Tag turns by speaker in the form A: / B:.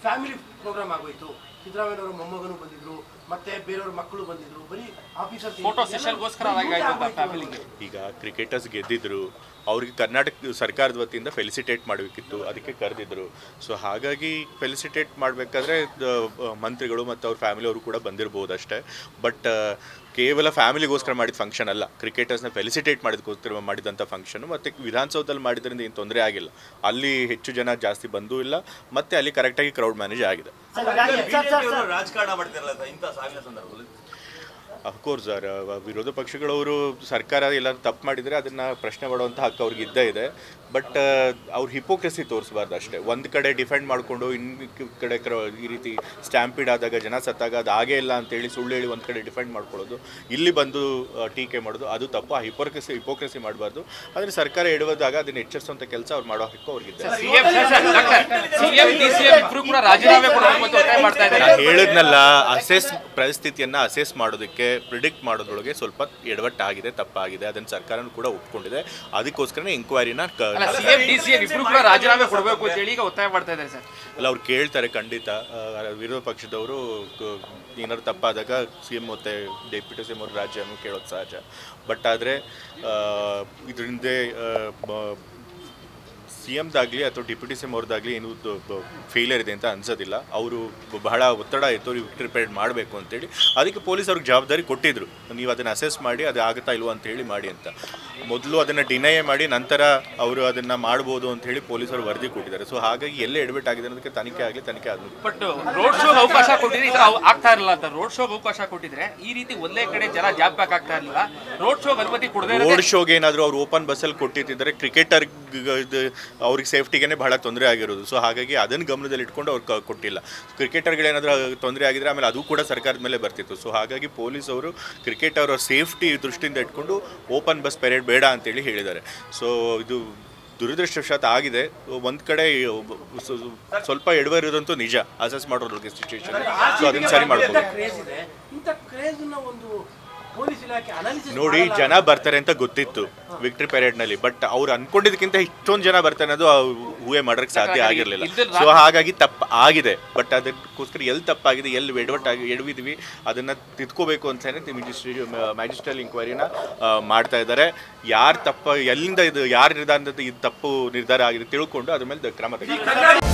A: Family program ಆಗೋಯ್ತು. ಸಿದ್ದರಾಮಯ್ಯನವರ ಮೊಮ್ಮಗನು ಬಂದಿದ್ರು, ಮತ್ತೆ ಬೇರೆಯವ್ರ ಮಕ್ಕಳು ಬಂದಿದ್ರು, ಬರೀ ಆಫೀಸರ್
B: ಫೋಟೋ ಸೆಷನ್ಗೋಸ್ಕರ
C: ಈಗ ಕ್ರಿಕೆಟರ್ಸ್ ಗೆದ್ದಿದ್ರು, ಅವ್ರಿಗೆ ಕರ್ನಾಟಕ ಸರ್ಕಾರದ ವತಿಯಿಂದ ಫೆಲಿಸಿಟೇಟ್ ಮಾಡಬೇಕಿತ್ತು, ಅದಕ್ಕೆ ಕರೆದಿದ್ರು. ಸೊ ಹಾಗಾಗಿ ಫೆಲಿಸಿಟೇಟ್ ಮಾಡಬೇಕಾದ್ರೆ ಮಂತ್ರಿಗಳು ಮತ್ತು ಅವ್ರ ಫ್ಯಾಮಿಲಿಯವರು ಕೂಡ ಬಂದಿರ್ಬೋದು ಅಷ್ಟೇ. ಬಟ್ ಕೇವಲ ಫ್ಯಾಮಿಲಿಗೋಸ್ಕರ ಮಾಡಿದ ಫಂಕ್ಷನ್ ಅಲ್ಲ, ಕ್ರಿಕೆಟರ್ಸ್ನ ಫೆಲಿಸಿಟೇಟ್ ಮಾಡಿದಕ್ಕೋಸ್ಕರ ಮಾಡಿದಂಥ ಫಂಕ್ಷನು. ಮತ್ತು ವಿಧಾನಸೌಧದಲ್ಲಿ ಮಾಡಿದ್ರಿಂದ ಏನು ತೊಂದರೆ ಆಗಿಲ್ಲ, ಅಲ್ಲಿ ಹೆಚ್ಚು ಜನ ಜಾಸ್ತಿ ಬಂದೂ ಇಲ್ಲ, ಮತ್ತು ಅಲ್ಲಿ ಕರೆಕ್ಟಾಗಿ ಕ್ರೌಡ್ ಮ್ಯಾನೇಜ್ ಆಗಿದೆ.
D: ರಾಜಕಾರಣ ಮಾಡ್ತಿರಲ್ಲ ಇಂಥ ಸಾವಿನ ಸಂದರ್ಭದಲ್ಲಿ
C: ಅಫ್ಕೋರ್ಸ್ ಸರ್, ವಿರೋಧ ಪಕ್ಷಗಳವರು ಸರ್ಕಾರ ಎಲ್ಲರೂ ತಪ್ಪು ಮಾಡಿದರೆ ಅದನ್ನು ಪ್ರಶ್ನೆ ಮಾಡುವಂಥ ಹಕ್ಕು ಅವ್ರಿಗೆ ಇದ್ದೇ ಇದೆ. ಬಟ್ ಅವ್ರು ಹಿಪೋಕ್ರೆಸಿ ತೋರಿಸಬಾರ್ದು ಅಷ್ಟೇ. ಒಂದು ಕಡೆ ಡಿಫೆಂಡ್ ಮಾಡಿಕೊಂಡು ಇನ್ನು ಕಡೆ ಈ ರೀತಿ ಸ್ಟ್ಯಾಂಪಿಡ್ ಆದಾಗ ಜನ ಸತ್ತಾಗ ಅದು ಆಗೇ ಇಲ್ಲ ಅಂತೇಳಿ ಸುಳ್ಳು ಹೇಳಿ ಒಂದು ಕಡೆ ಡಿಫೆಂಡ್ ಮಾಡ್ಕೊಳ್ಳೋದು, ಇಲ್ಲಿ ಬಂದು ಟೀಕೆ ಮಾಡೋದು, ಅದು ತಪ್ಪು. ಆ ಹಿಪೋಕ್ರೆಸಿ ಮಾಡಬಾರ್ದು. ಆದರೆ ಸರ್ಕಾರ ಎಡವದಾಗ ಅದನ್ನು ಎಚ್ಚರಿಸುವಂಥ ಕೆಲಸ ಅವ್ರು ಮಾಡೋ ಹಕ್ಕು ಅವ್ರಿಗಿದೆ. ಹೇಳಿದ್ನಲ್ಲ, ಪರಿಸ್ಥಿತಿಯನ್ನು ಅಸೆಸ್ ಮಾಡೋದಕ್ಕೆ, ಪ್ರಿಡಿಕ್ಟ್ ಮಾಡೋದ್ರೊಳಗೆ ಸ್ವಲ್ಪ ಎಡವಟ್ಟಾಗಿದೆ, ತಪ್ಪಾಗಿದೆ. ಅದನ್ನು ಸರ್ಕಾರನೂ ಕೂಡ ಒಪ್ಕೊಂಡಿದೆ. ಅದಕ್ಕೋಸ್ಕರನೇ ಎಂಕ್ವೈರಿನ
B: ರಾಜೀನಾಮೆ ಕೊಡಬೇಕು ಅಂತ ಹೇಳಿ ಒತ್ತಾಯ ಮಾಡ್ತಾ ಇದ್ದಾರೆ ಸರ್.
C: ಅಲ್ಲ, ಅವ್ರು ಕೇಳ್ತಾರೆ ಖಂಡಿತ. ವಿರೋಧ ಪಕ್ಷದವರು ಏನಾದ್ರು ತಪ್ಪಾದಾಗ CM ಮತ್ತೆ ಡೆಪ್ಯೂಟಿ CM ಅವರು ರಾಜ್ಯನೂ ಕೇಳೋದು ಸಹಜ. ಬಟ್ ಆದರೆ ಇದರಿಂದ CMದಾಗಲಿ ಅಥವಾ ಡೆಪ್ಯೂಟಿ CM ಅವ್ರದ್ದಾಗಲಿ ಏನು ಫೇಲಿಯರ್ ಇದೆ ಅಂತ ಅನ್ಸೋದಿಲ್ಲ. ಅವರು ಬಹಳ ಒತ್ತಡ ಇತ್ತು, ವಿಕ್ಟರಿ ಪರೇಡ್ ಮಾಡಬೇಕು ಅಂತೇಳಿ. ಅದಕ್ಕೆ ಪೊಲೀಸ್ ಅವ್ರಿಗೆ ಜವಾಬ್ದಾರಿ ಕೊಟ್ಟಿದ್ರು, ನೀವು ಅದನ್ನು ಅಸೆಸ್ ಮಾಡಿ ಅದು ಆಗುತ್ತಾ ಇಲ್ವೋ ಅಂತೇಳಿ ಮಾಡಿ ಅಂತ. ಮೊದಲು ಅದನ್ನು ಡಿನೈ ಮಾಡಿ ನಂತರ ಅವರು ಅದನ್ನು ಮಾಡ್ಬೋದು ಅಂತ ಹೇಳಿ ಪೊಲೀಸರು ವರದಿ ಕೊಟ್ಟಿದ್ದಾರೆ. ಸೊ ಹಾಗಾಗಿ ಎಲ್ಲೇ ಎಡವಟ್ ಆಗಿದೆ ಅನ್ನೋದಕ್ಕೆ ತನಿಖೆ ಆದ್ಮೇಲೆ.
B: ಬಟ್ ರೋಡ್ ಶೋಗೆ ಅವಕಾಶ ಕೊಟ್ಟಿದ್ರೆ ಆಗ್ತಾ ಇರಲಿಲ್ಲ ಅಂತ. ರೋಡ್ ಶೋಗೆ ಅವಕಾಶ ಕೊಟ್ಟಿದ್ರೆ ಈ ರೀತಿ ಒಂದೇ ಕಡೆ ಜನ ಜಾಬ್ಯಾಕ್ ಆಗ್ತಾ ಇರಲಿಲ್ಲ. ರೋಡ್ ಶೋಗೆ ಅನುಮತಿ ಕೊಡದೆ,
C: ರೋಡ್ ಶೋಗೆ ಏನಾದರೂ ಅವ್ರು ಓಪನ್ ಬಸ್ಸಲ್ಲಿ ಕೊಟ್ಟಿದ್ದಾರೆ, ಕ್ರಿಕೆಟರ್ ಅವ್ರಿಗೆ ಸೇಫ್ಟಿಗೆ ಬಹಳ ತೊಂದರೆ ಆಗಿರೋದು. ಸೊ ಹಾಗಾಗಿ ಅದನ್ನು ಗಮನದಲ್ಲಿ ಇಟ್ಕೊಂಡು ಅವ್ರು ಕೊಟ್ಟಿಲ್ಲ. ಕ್ರಿಕೆಟರ್ಗಳೇನಾದರೂ ತೊಂದರೆ ಆಗಿದ್ರೆ ಆಮೇಲೆ ಅದು ಕೂಡ ಸರ್ಕಾರದ ಮೇಲೆ ಬರ್ತಿತ್ತು. ಸೊ ಹಾಗಾಗಿ ಪೊಲೀಸ್ ಅವರು ಕ್ರಿಕೆಟ್ ಅವರ ಸೇಫ್ಟಿ ದೃಷ್ಟಿಯಿಂದ ಇಟ್ಕೊಂಡು ಓಪನ್ ಬಸ್ ಪೆರೇಡ್ ಬೇಡ ಅಂತೇಳಿ ಹೇಳಿದ್ದಾರೆ. ಸೊ ಇದು ದುರದೃಷ್ಟವಶಾತ್ ಆಗಿದೆ. ಒಂದು ಕಡೆ ಸ್ವಲ್ಪ ಎಡವರಿರೋದಂತೂ ನಿಜ, ಅಸೆಸ್ ಮಾಡೋದ್ರಿಗೆ ಸಿಚುವೇಶನ್. ಸೊ ಅದನ್ನು ಸರಿ ಮಾಡ್ಬೋದು. ನೋಡಿ, ಜನ ಬರ್ತಾರೆ ಅಂತ ಗೊತ್ತಿತ್ತು ವಿಕ್ಟರಿ ಪೆರೇಡ್ನಲ್ಲಿ. ಬಟ್ ಅವ್ರು ಅನ್ಕೊಂಡಿದ್ದಕ್ಕಿಂತ ಇಷ್ಟೊಂದು ಜನ ಬರ್ತಾರೆ ಅನ್ನೋದು ಊಹೆ ಮಾಡೋಕ್ಕೆ ಸಾಧ್ಯ ಆಗಿರಲಿಲ್ಲ. ಸೊ ಹಾಗಾಗಿ ತಪ್ಪು ಆಗಿದೆ. ಬಟ್ ಅದಕ್ಕೋಸ್ಕರ ಎಲ್ಲಿ ತಪ್ಪಾಗಿದೆ, ಎಲ್ಲಿ ಎಡವಿದ್ವಿ ಅದನ್ನು ತಿದ್ಕೋಬೇಕು ಅಂತಲೇ ಮ್ಯಾಜಿಸ್ಟ್ರಲ್ ಇಂಕ್ವೈರಿನ ಮಾಡ್ತಾ ಇದ್ದಾರೆ. ಯಾರು ತಪ್ಪು, ಎಲ್ಲಿಂದ ಇದು ಯಾರು ನಿರ್ಧಾರ ಇದು ತಪ್ಪು ನಿರ್ಧಾರ ಆಗಿದೆ ತಿಳ್ಕೊಂಡು ಅದ್ರ ಮೇಲೆ ಕ್ರಮ ತೆಗೆದುಕೊಳ್ಳಿ.